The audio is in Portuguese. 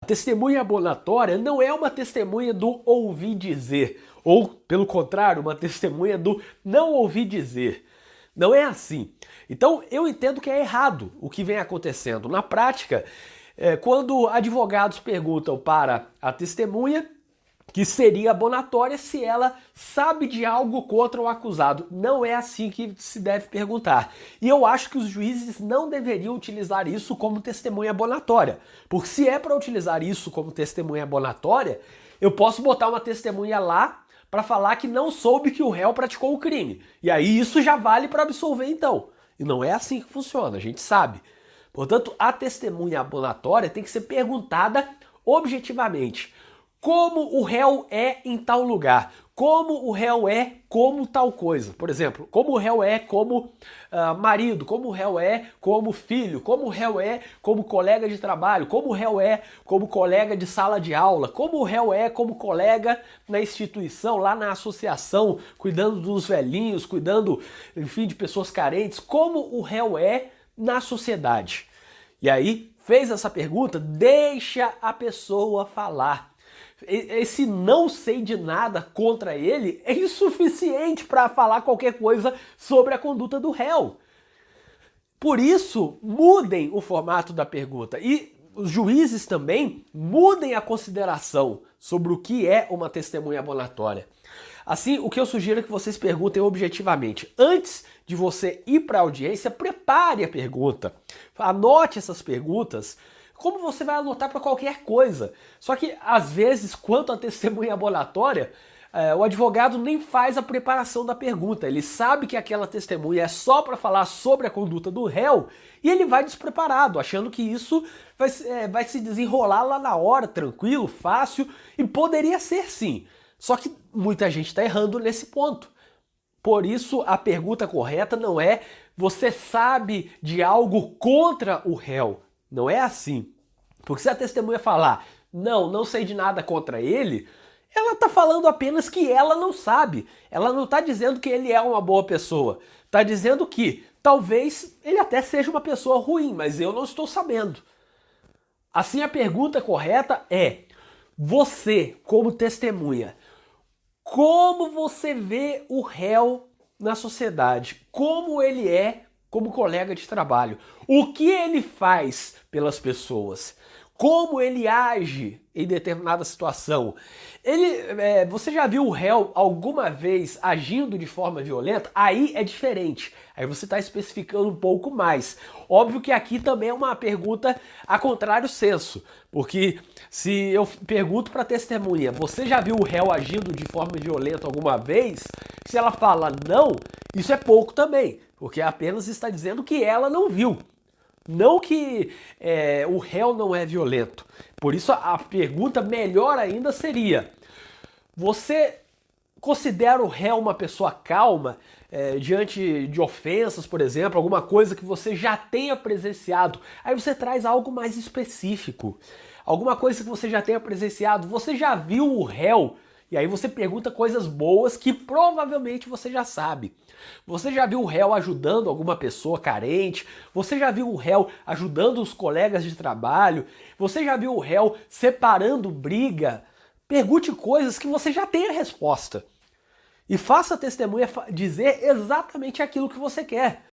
A testemunha abonatória não é uma testemunha do ouvir dizer, ou, pelo contrário, uma testemunha do não ouvir dizer. Não é assim. Então, eu entendo que é errado o que vem acontecendo. Na prática, quando advogados perguntam para a testemunha, que seria abonatória se ela sabe de algo contra o acusado. Não é assim que se deve perguntar. E eu acho que os juízes não deveriam utilizar isso como testemunha abonatória. Porque se é para utilizar isso como testemunha abonatória, eu posso botar uma testemunha lá para falar que não soube que o réu praticou o crime. E aí isso já vale para absolver então. E não é assim que funciona, a gente sabe. Portanto, a testemunha abonatória tem que ser perguntada objetivamente. Como o réu é em tal lugar? Como o réu é como tal coisa? Por exemplo, como o réu é como marido? Como o réu é como filho? Como o réu é como colega de trabalho? Como o réu é como colega de sala de aula? Como o réu é como colega na instituição, lá na associação, cuidando dos velhinhos, cuidando, enfim, de pessoas carentes? Como o réu é na sociedade? E aí, fez essa pergunta, deixa a pessoa falar. Esse não sei de nada contra ele é insuficiente para falar qualquer coisa sobre a conduta do réu. Por isso, mudem o formato da pergunta e os juízes também mudem a consideração sobre o que é uma testemunha abonatória. Assim, o que eu sugiro é que vocês perguntem objetivamente. Antes de você ir para a audiência, prepare a pergunta. Anote essas perguntas, como você vai anotar para qualquer coisa. Só que, às vezes, quanto à testemunha abonatória, o advogado nem faz a preparação da pergunta. Ele sabe que aquela testemunha é só para falar sobre a conduta do réu e ele vai despreparado, achando que isso vai se desenrolar lá na hora, tranquilo, fácil, e poderia ser sim. Só que muita gente está errando nesse ponto. Por isso, a pergunta correta não é você sabe de algo contra o réu. Não é assim. Porque se a testemunha falar, não sei de nada contra ele, ela está falando apenas que ela não sabe. Ela não está dizendo que ele é uma boa pessoa. Está dizendo que talvez ele até seja uma pessoa ruim, mas eu não estou sabendo. Assim, a pergunta correta é, você, como testemunha, como você vê o réu na sociedade? Como ele é como colega de trabalho? O que ele faz pelas pessoas? Como ele age em determinada situação? Você já viu o réu alguma vez agindo de forma violenta? Aí é diferente. Aí você está especificando um pouco mais. Óbvio que aqui também é uma pergunta a contrário senso. Porque se eu pergunto para a testemunha, você já viu o réu agindo de forma violenta alguma vez? Se ela fala não, isso é pouco também. Porque apenas está dizendo que ela não viu. Não que o réu não é violento. Por isso a pergunta melhor ainda seria, você considera o réu uma pessoa calma diante de ofensas, por exemplo, alguma coisa que você já tenha presenciado? Aí você traz algo mais específico. Alguma coisa que você já tenha presenciado, você já viu o réu? E aí você pergunta coisas boas que provavelmente você já sabe. Você já viu o réu ajudando alguma pessoa carente? Você já viu o réu ajudando os colegas de trabalho? Você já viu o réu separando briga? Pergunte coisas que você já tem a resposta. E faça a testemunha dizer exatamente aquilo que você quer.